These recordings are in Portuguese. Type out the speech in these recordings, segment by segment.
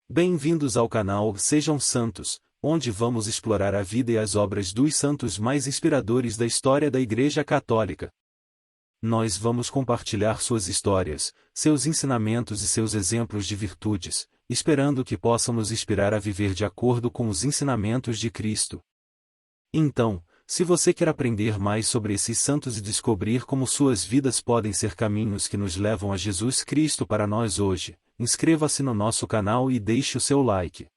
Bem-vindos ao canal Sejam Santos, onde vamos explorar a vida e as obras dos santos mais inspiradores da história da Igreja Católica. Nós vamos compartilhar suas histórias, seus ensinamentos e seus exemplos de virtudes, esperando que possam nos inspirar a viver de acordo com os ensinamentos de Cristo. Então, se você quer aprender mais sobre esses santos e descobrir como suas vidas podem ser caminhos que nos levam a Jesus Cristo para nós hoje, inscreva-se no nosso canal e deixe o seu like.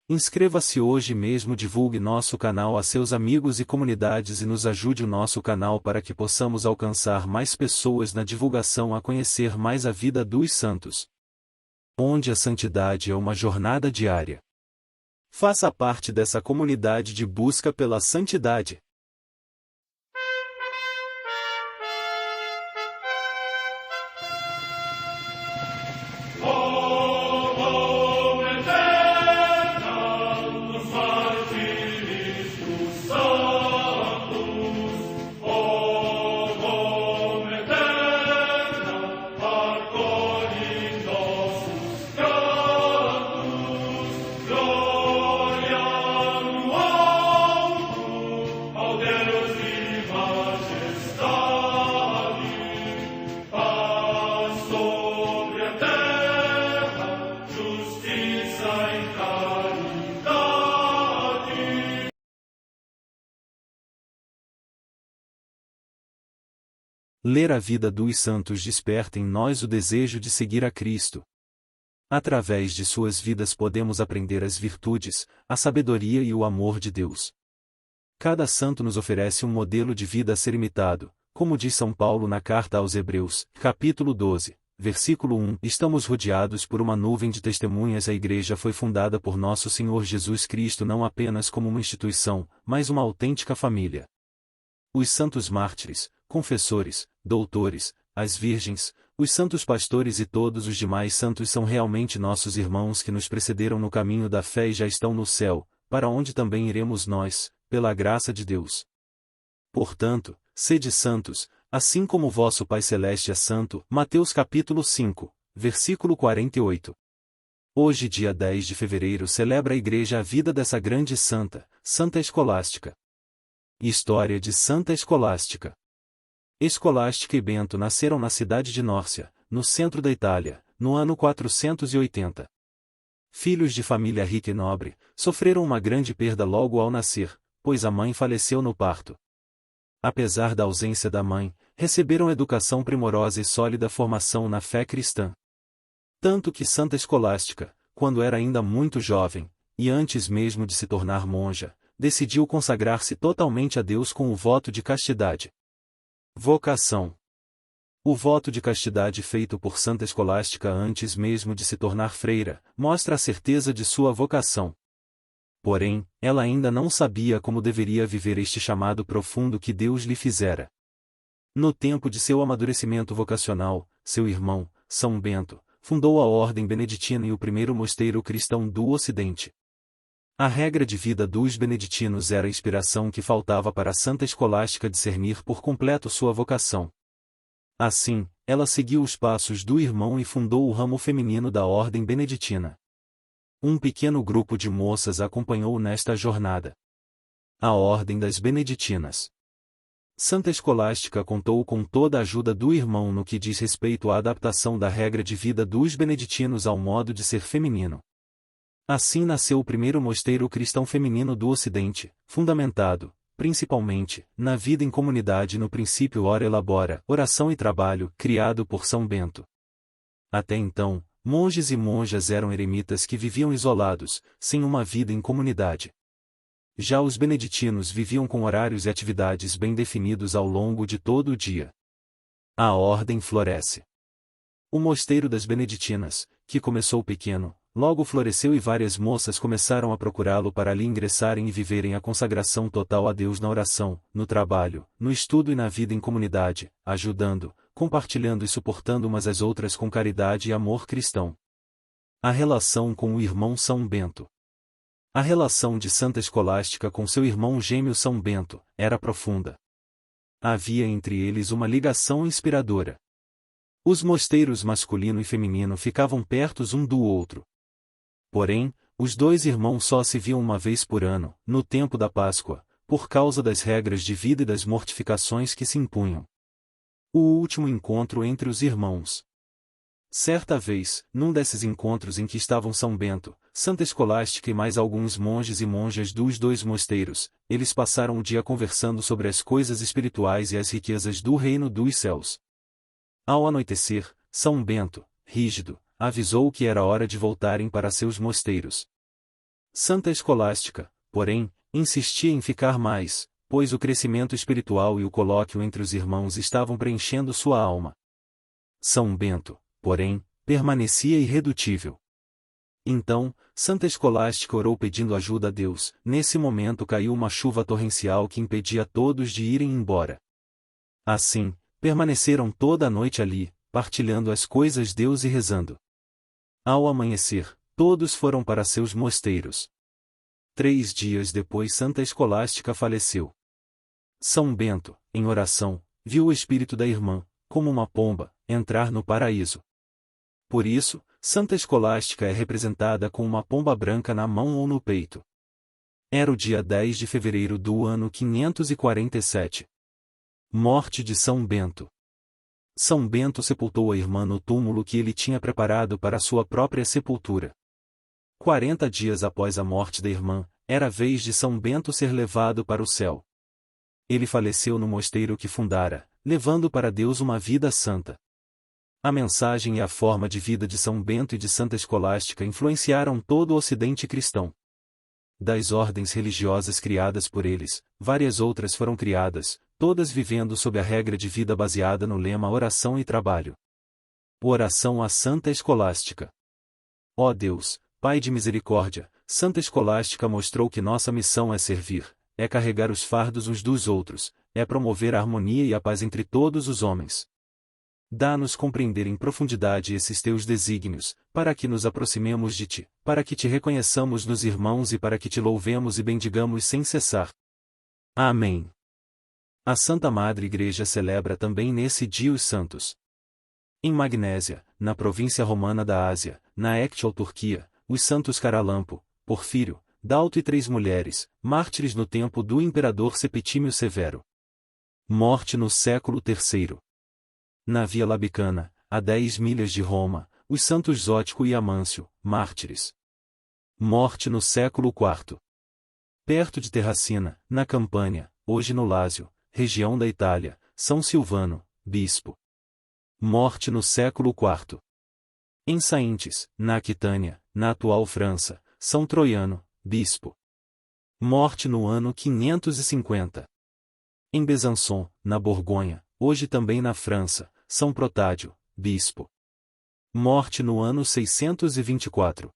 Inscreva-se hoje mesmo, divulgue nosso canal a seus amigos e comunidades e nos ajude o nosso canal para que possamos alcançar mais pessoas na divulgação a conhecer mais a vida dos santos. Onde a santidade é uma jornada diária. Faça parte dessa comunidade de busca pela santidade. Ler a vida dos santos desperta em nós o desejo de seguir a Cristo. Através de suas vidas podemos aprender as virtudes, a sabedoria e o amor de Deus. Cada santo nos oferece um modelo de vida a ser imitado, como diz São Paulo na carta aos Hebreus, capítulo 12, versículo 1. Estamos rodeados por uma nuvem de testemunhas. A Igreja foi fundada por nosso Senhor Jesus Cristo não apenas como uma instituição, mas uma autêntica família. Os santos mártires, confessores, doutores, as virgens, os santos pastores e todos os demais santos são realmente nossos irmãos que nos precederam no caminho da fé e já estão no céu, para onde também iremos nós, pela graça de Deus. Portanto, sede santos, assim como vosso Pai Celeste é santo. Mateus capítulo 5, versículo 48. Hoje, dia 10 de fevereiro, celebra a Igreja a vida dessa grande santa, Santa Escolástica. História de Santa Escolástica. Escolástica e Bento nasceram na cidade de Nórcia, no centro da Itália, no ano 480. Filhos de família rica e nobre, sofreram uma grande perda logo ao nascer, pois a mãe faleceu no parto. Apesar da ausência da mãe, receberam educação primorosa e sólida formação na fé cristã. Tanto que Santa Escolástica, quando era ainda muito jovem, e antes mesmo de se tornar monja, decidiu consagrar-se totalmente a Deus com o voto de castidade. Vocação. O voto de castidade feito por Santa Escolástica antes mesmo de se tornar freira, mostra a certeza de sua vocação. Porém, ela ainda não sabia como deveria viver este chamado profundo que Deus lhe fizera. No tempo de seu amadurecimento vocacional, seu irmão, São Bento, fundou a Ordem Beneditina e o primeiro mosteiro cristão do Ocidente. A regra de vida dos beneditinos era a inspiração que faltava para Santa Escolástica discernir por completo sua vocação. Assim, ela seguiu os passos do irmão e fundou o ramo feminino da Ordem Beneditina. Um pequeno grupo de moças a acompanhou nesta jornada. A Ordem das Beneditinas. Santa Escolástica contou com toda a ajuda do irmão no que diz respeito à adaptação da regra de vida dos beneditinos ao modo de ser feminino. Assim nasceu o primeiro mosteiro cristão feminino do Ocidente, fundamentado, principalmente, na vida em comunidade no princípio ora elabora, oração e trabalho, criado por São Bento. Até então, monges e monjas eram eremitas que viviam isolados, sem uma vida em comunidade. Já os beneditinos viviam com horários e atividades bem definidos ao longo de todo o dia. A ordem floresce. O mosteiro das Beneditinas, que começou pequeno, logo floresceu e várias moças começaram a procurá-lo para ali ingressarem e viverem a consagração total a Deus na oração, no trabalho, no estudo e na vida em comunidade, ajudando, compartilhando e suportando umas às outras com caridade e amor cristão. A relação com o irmão São Bento. A relação de Santa Escolástica com seu irmão gêmeo São Bento era profunda. Havia entre eles uma ligação inspiradora. Os mosteiros masculino e feminino ficavam perto um do outro. Porém, os dois irmãos só se viam uma vez por ano, no tempo da Páscoa, por causa das regras de vida e das mortificações que se impunham. O último encontro entre os irmãos. Certa vez, num desses encontros em que estavam São Bento, Santa Escolástica e mais alguns monges e monjas dos dois mosteiros, eles passaram o dia conversando sobre as coisas espirituais e as riquezas do reino dos céus. Ao anoitecer, São Bento, rígido, avisou que era hora de voltarem para seus mosteiros. Santa Escolástica, porém, insistia em ficar mais, pois o crescimento espiritual e o colóquio entre os irmãos estavam preenchendo sua alma. São Bento, porém, permanecia irredutível. Então, Santa Escolástica orou pedindo ajuda a Deus. Nesse momento caiu uma chuva torrencial que impedia todos de irem embora. Assim, permaneceram toda a noite ali, partilhando as coisas de Deus e rezando. Ao amanhecer, todos foram para seus mosteiros. 3 dias depois Santa Escolástica faleceu. São Bento, em oração, viu o espírito da irmã, como uma pomba, entrar no paraíso. Por isso, Santa Escolástica é representada com uma pomba branca na mão ou no peito. Era o dia 10 de fevereiro do ano 547. Morte de São Bento. São Bento sepultou a irmã no túmulo que ele tinha preparado para sua própria sepultura. 40 dias após a morte da irmã, era a vez de São Bento ser levado para o céu. Ele faleceu no mosteiro que fundara, levando para Deus uma vida santa. A mensagem e a forma de vida de São Bento e de Santa Escolástica influenciaram todo o Ocidente cristão. Das ordens religiosas criadas por eles, várias outras foram criadas, todas vivendo sob a regra de vida baseada no lema oração e trabalho. Oração a Santa Escolástica. Ó Deus, Pai de misericórdia, Santa Escolástica mostrou que nossa missão é servir, é carregar os fardos uns dos outros, é promover a harmonia e a paz entre todos os homens. Dá-nos compreender em profundidade esses teus desígnios, para que nos aproximemos de ti, para que te reconheçamos nos irmãos e para que te louvemos e bendigamos sem cessar. Amém. A Santa Madre Igreja celebra também nesse dia os santos. Em Magnésia, na província romana da Ásia, na actual Turquia, os santos Caralampo, Porfírio, Dalto e 3 mulheres, mártires no tempo do imperador Septímio Severo. Morte no século III. Na Via Labicana, a 10 milhas de Roma, os santos Zótico e Amâncio, mártires. Morte no século IV. Perto de Terracina, na Campânia, hoje no Lásio, região da Itália, São Silvano, bispo. Morte no século IV. Em Saintes, na Aquitânia, na atual França, São Troiano, bispo. Morte no ano 550. Em Besançon, na Borgonha, hoje também na França, São Protádio, bispo. Morte no ano 624.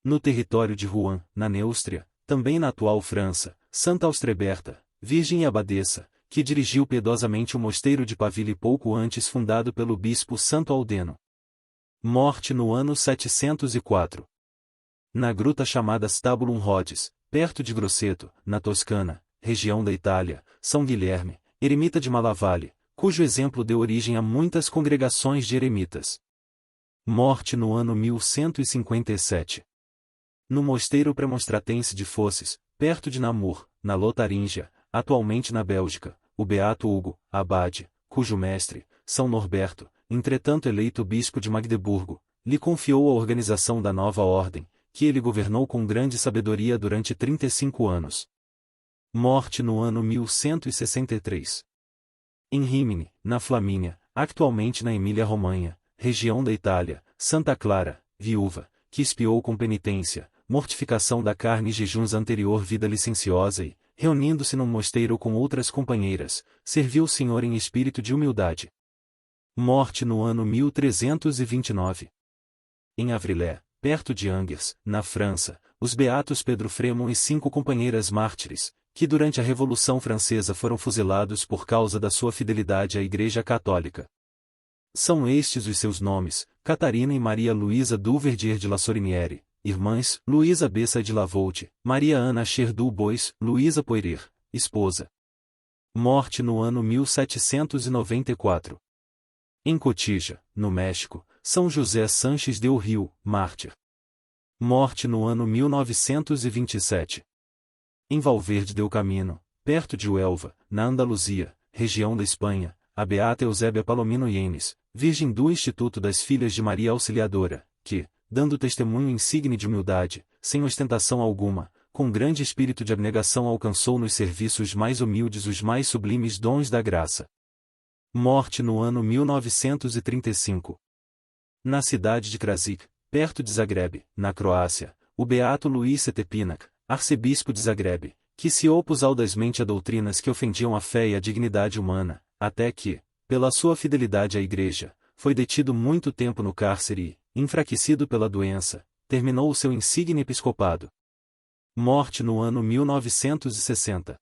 No território de Rouen, na Neústria, também na atual França, Santa Austreberta, virgem e abadesa, que dirigiu piedosamente o mosteiro de Paville pouco antes fundado pelo bispo Santo Aldeno. Morte no ano 704. Na gruta chamada Stabulum Rhodes, perto de Grosseto, na Toscana, região da Itália, São Guilherme, eremita de Malavalle, cujo exemplo deu origem a muitas congregações de eremitas. Morte no ano 1157. No mosteiro premonstratense de Fosses, perto de Namur, na Lotaríngia, atualmente na Bélgica, o beato Hugo, abade, cujo mestre, São Norberto, entretanto eleito bispo de Magdeburgo, lhe confiou a organização da nova ordem, que ele governou com grande sabedoria durante 35 anos. Morte no ano 1163. Em Rímini, na Flamínia, atualmente na Emília-Romanha, região da Itália, Santa Clara, viúva, que expiou com penitência, mortificação da carne e jejuns anterior vida licenciosa e, reunindo-se num mosteiro com outras companheiras, serviu o Senhor em espírito de humildade. Morte no ano 1329. Em Avrilé, perto de Angers, na França, os beatos Pedro Fremont e 5 companheiras mártires, que durante a Revolução Francesa foram fuzilados por causa da sua fidelidade à Igreja Católica. São estes os seus nomes: Catarina e Maria Luísa Duverdier de La Sorinière, irmãs, Luísa Bessa de Lavolte, Maria Ana Cher du Bois, Luísa Poirier, esposa. Morte no ano 1794. Em Cotija, no México, São José Sanches del Rio, mártir. Morte no ano 1927. Em Valverde del Camino, perto de Huelva, na Andaluzia, região da Espanha, a beata Eusébia Palomino Yanes, virgem do Instituto das Filhas de Maria Auxiliadora, que, dando testemunho insigne de humildade, sem ostentação alguma, com grande espírito de abnegação alcançou nos serviços mais humildes os mais sublimes dons da graça. Morte no ano 1935. Na cidade de Krasik, perto de Zagreb, na Croácia, o beato Luís Setepinac, arcebispo de Zagreb, que se opôs audazmente a doutrinas que ofendiam a fé e a dignidade humana, até que, pela sua fidelidade à Igreja, foi detido muito tempo no cárcere e, enfraquecido pela doença, terminou o seu insigne episcopado. Morte no ano 1960.